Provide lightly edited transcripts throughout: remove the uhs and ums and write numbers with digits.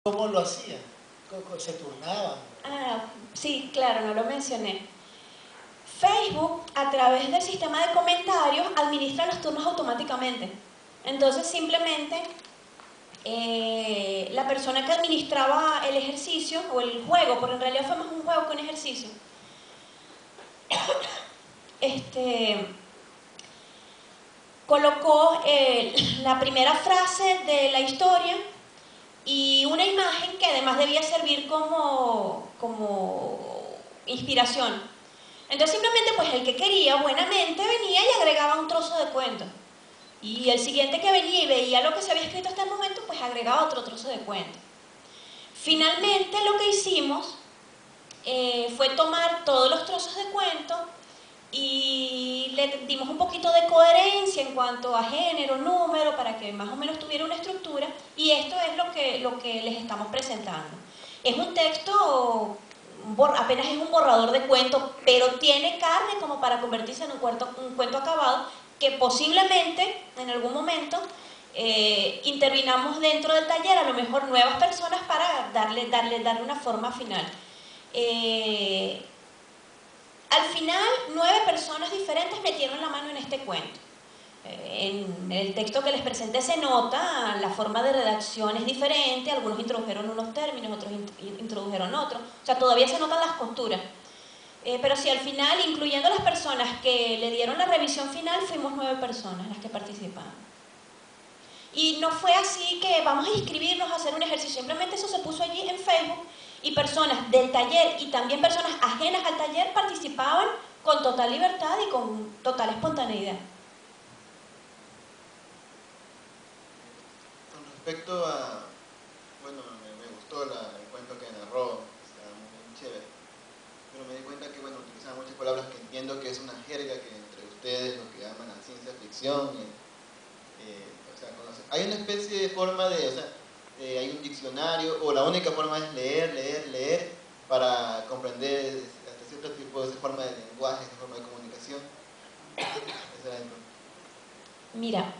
¿Cómo lo hacían? ¿Se turnaban? Ah, sí, claro, no lo mencioné. Facebook, a través del sistema de comentarios, administra los turnos automáticamente. Entonces, simplemente, la persona que administraba el ejercicio, o el juego, porque en realidad fue más un juego que un ejercicio, colocó la primera frase de la historia y una imagen que además debía servir como inspiración. Entonces simplemente pues el que quería buenamente venía y agregaba un trozo de cuento. Y el siguiente que venía y veía lo que se había escrito hasta el momento, pues agregaba otro trozo de cuento. Finalmente lo que hicimos fue tomar todos los trozos de cuento y le dimos un poquito de coherencia en cuanto a género, número, para que más o menos tuviera una estructura, y esto es lo que les estamos presentando. Es un texto, apenas es un borrador de cuento, pero tiene carne como para convertirse en un cuento acabado, que posiblemente en algún momento intervinamos dentro del taller, a lo mejor nuevas personas, para darle una forma final. Al final, 9 personas diferentes metieron la mano en este cuento. En el texto que les presenté se nota, la forma de redacción es diferente, algunos introdujeron unos términos, otros introdujeron otros, o sea, todavía se notan las costuras. Pero sí, al final, incluyendo las personas que le dieron la revisión final, fuimos 9 personas las que participaron. Y no fue así que vamos a inscribirnos a hacer un ejercicio, simplemente eso se puso allí en Facebook y personas del taller y también personas ajenas al taller participaban con total libertad y con total espontaneidad. Con respecto a, bueno, me gustó el cuento que narró, está muy chévere, pero me di cuenta que, bueno, utilizaba muchas palabras que entiendo que es una jerga que entre ustedes, lo que llaman la ciencia ficción, o sea, hay una especie de forma de, o sea, hay un diccionario, o la única forma es leer, para comprender hasta cierto tipo de esa forma de lenguaje, esa forma de comunicación. Mira,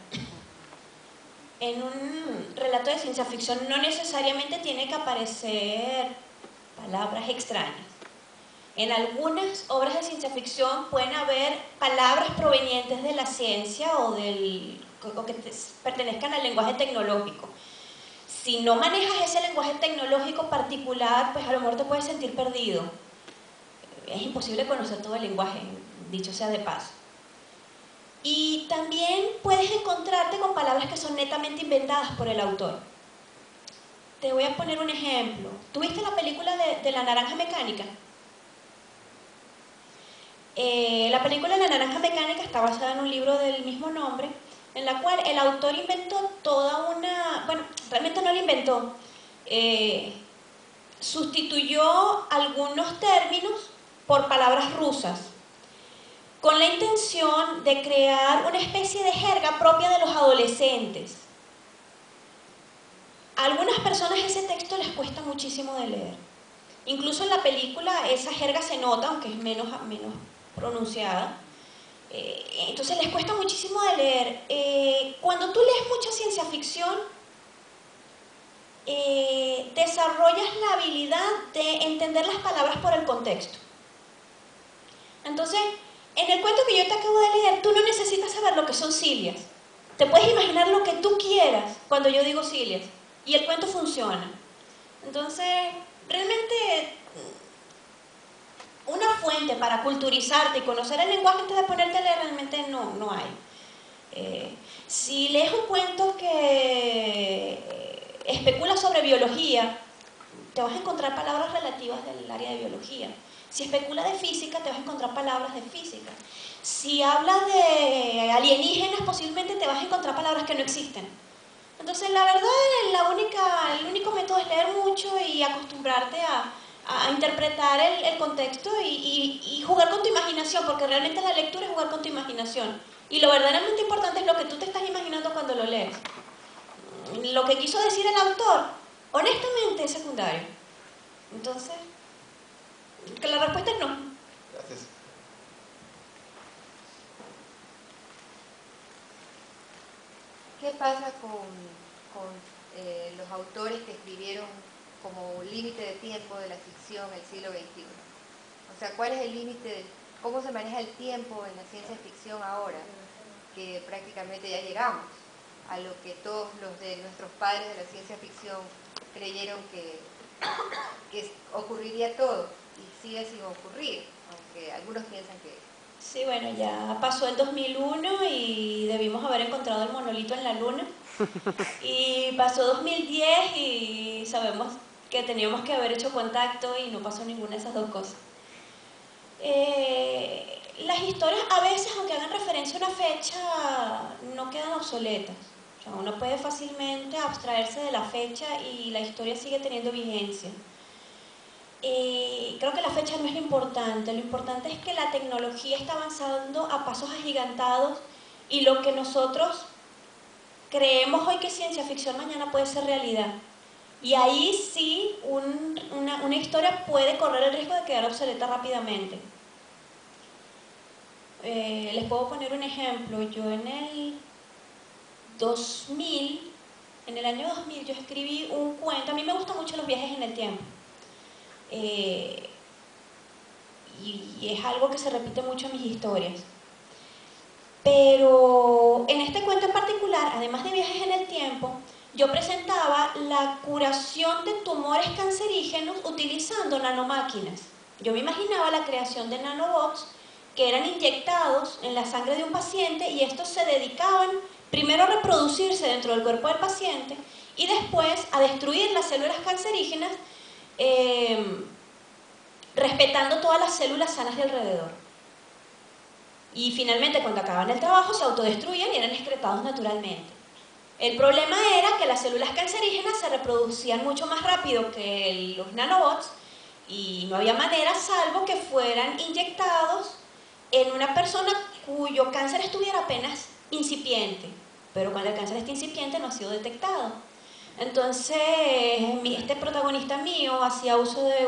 en un relato de ciencia ficción no necesariamente tiene que aparecer palabras extrañas. En algunas obras de ciencia ficción pueden haber palabras provenientes de la ciencia o que pertenezcan al lenguaje tecnológico. Si no manejas ese lenguaje tecnológico particular, pues a lo mejor te puedes sentir perdido. Es imposible conocer todo el lenguaje, dicho sea de paso. Y también puedes encontrarte con palabras que son netamente inventadas por el autor. Te voy a poner un ejemplo. ¿Tuviste la película de La Naranja Mecánica? La película La Naranja Mecánica está basada en un libro del mismo nombre, en la cual el autor inventó toda una... Bueno, realmente no la inventó. Sustituyó algunos términos por palabras rusas, con la intención de crear una especie de jerga propia de los adolescentes. A algunas personas ese texto les cuesta muchísimo de leer. Incluso en la película esa jerga se nota, aunque es menos pronunciada. Entonces les cuesta muchísimo de leer. Cuando tú lees mucha ciencia ficción, desarrollas la habilidad de entender las palabras por el contexto. Entonces, en el cuento que yo te acabo de leer, tú no necesitas saber lo que son cilias. Te puedes imaginar lo que tú quieras cuando yo digo cilias, y el cuento funciona. Entonces, realmente, una fuente para culturizarte y conocer el lenguaje antes de ponerte a leer realmente no hay. Si lees un cuento que especula sobre biología, te vas a encontrar palabras relativas del área de biología. Si especula de física, te vas a encontrar palabras de física. Si habla de alienígenas, posiblemente te vas a encontrar palabras que no existen. Entonces, la verdad, el único método es leer mucho y acostumbrarte a interpretar el contexto y jugar con tu imaginación, porque realmente la lectura es jugar con tu imaginación. Y lo verdaderamente importante es lo que tú te estás imaginando cuando lo lees. Lo que quiso decir el autor, honestamente, es secundario. Entonces, que la respuesta es no. Gracias. ¿Qué pasa con los autores que escribieron límite de tiempo de la ficción en el siglo XXI? O sea, ¿cuál es el límite? ¿Cómo se maneja el tiempo en la ciencia ficción ahora? Que prácticamente ya llegamos a lo que todos los de nuestros padres de la ciencia ficción creyeron que ocurriría todo, y sigue sin ocurrir, aunque algunos piensan que... Sí, bueno, ya pasó el 2001 y debimos haber encontrado el monolito en la luna. Y pasó 2010 y sabemos que teníamos que haber hecho contacto y no pasó ninguna de esas dos cosas. Las historias a veces, aunque hagan referencia a una fecha, no quedan obsoletas. O sea, uno puede fácilmente abstraerse de la fecha y la historia sigue teniendo vigencia. Creo que la fecha no es lo importante es que la tecnología está avanzando a pasos agigantados y lo que nosotros creemos hoy que es ciencia ficción mañana puede ser realidad. Y ahí sí una historia puede correr el riesgo de quedar obsoleta rápidamente. Les puedo poner un ejemplo. Yo en el año 2000 yo escribí un cuento. A mí me gustan mucho los viajes en el tiempo. Y es algo que se repite mucho en mis historias. Pero en este cuento en particular, además de viajes en el tiempo, yo presentaba la curación de tumores cancerígenos utilizando nanomáquinas. Yo me imaginaba la creación de nanobots que eran inyectados en la sangre de un paciente y estos se dedicaban primero a reproducirse dentro del cuerpo del paciente y después a destruir las células cancerígenas respetando todas las células sanas de alrededor. Y finalmente, cuando acababan el trabajo, se autodestruían y eran excretados naturalmente. El problema era que las células cancerígenas se reproducían mucho más rápido que los nanobots y no había manera salvo que fueran inyectados en una persona cuyo cáncer estuviera apenas incipiente. Pero cuando el cáncer está incipiente no ha sido detectado. Entonces, este protagonista mío hacía uso de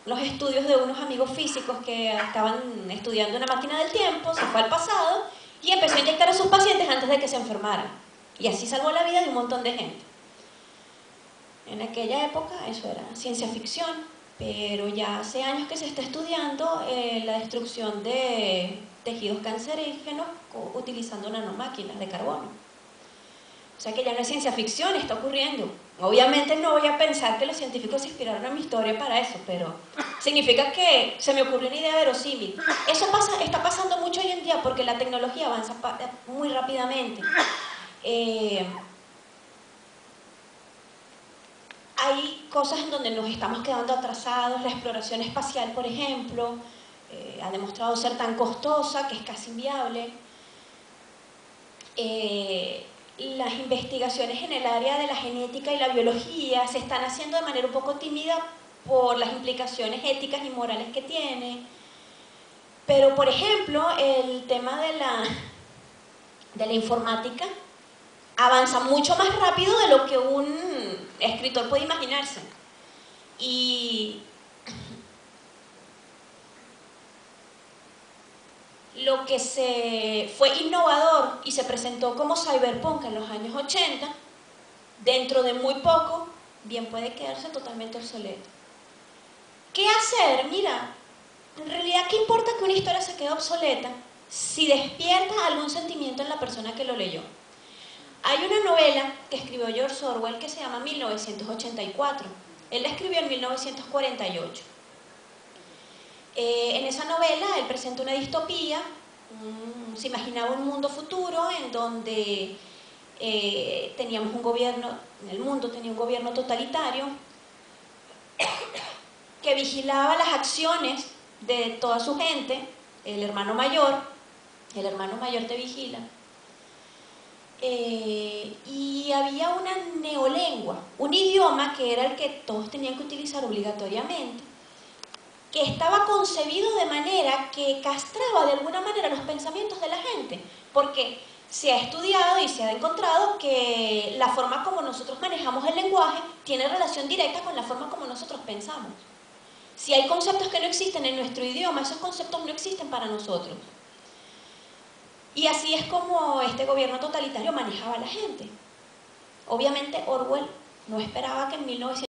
los estudios de unos amigos físicos que estaban estudiando una máquina del tiempo, se fue al pasado y empezó a inyectar a sus pacientes antes de que se enfermaran. Y así salvó la vida de un montón de gente. En aquella época eso era ciencia ficción, pero ya hace años que se está estudiando la destrucción de tejidos cancerígenos utilizando nanomáquinas de carbono. O sea que ya no es ciencia ficción, está ocurriendo. Obviamente no voy a pensar que los científicos se inspiraron en mi historia para eso, pero significa que se me ocurrió una idea verosímil. Eso está pasando mucho hoy en día porque la tecnología avanza muy rápidamente. Hay cosas en donde nos estamos quedando atrasados. La exploración espacial, por ejemplo, ha demostrado ser tan costosa que es casi inviable. Las investigaciones en el área de la genética y la biología se están haciendo de manera un poco tímida por las implicaciones éticas y morales que tiene. Pero, por ejemplo, el tema de la informática avanza mucho más rápido de lo que un escritor puede imaginarse. Y lo que fue innovador y se presentó como cyberpunk en los años 80, dentro de muy poco, bien puede quedarse totalmente obsoleto. ¿Qué hacer? Mira, en realidad, ¿qué importa que una historia se quede obsoleta si despierta algún sentimiento en la persona que lo leyó? Hay una novela que escribió George Orwell que se llama 1984. Él la escribió en 1948. En esa novela él presenta una distopía, se imaginaba un mundo futuro en donde teníamos un gobierno, en el mundo tenía un gobierno totalitario que vigilaba las acciones de toda su gente, el hermano mayor te vigila. Y había una neolengua, un idioma que era el que todos tenían que utilizar obligatoriamente, que estaba concebido de manera que castraba de alguna manera los pensamientos de la gente, porque se ha estudiado y se ha encontrado que la forma como nosotros manejamos el lenguaje tiene relación directa con la forma como nosotros pensamos. Si hay conceptos que no existen en nuestro idioma, esos conceptos no existen para nosotros. Y así es como este gobierno totalitario manejaba a la gente. Obviamente Orwell no esperaba que en 1900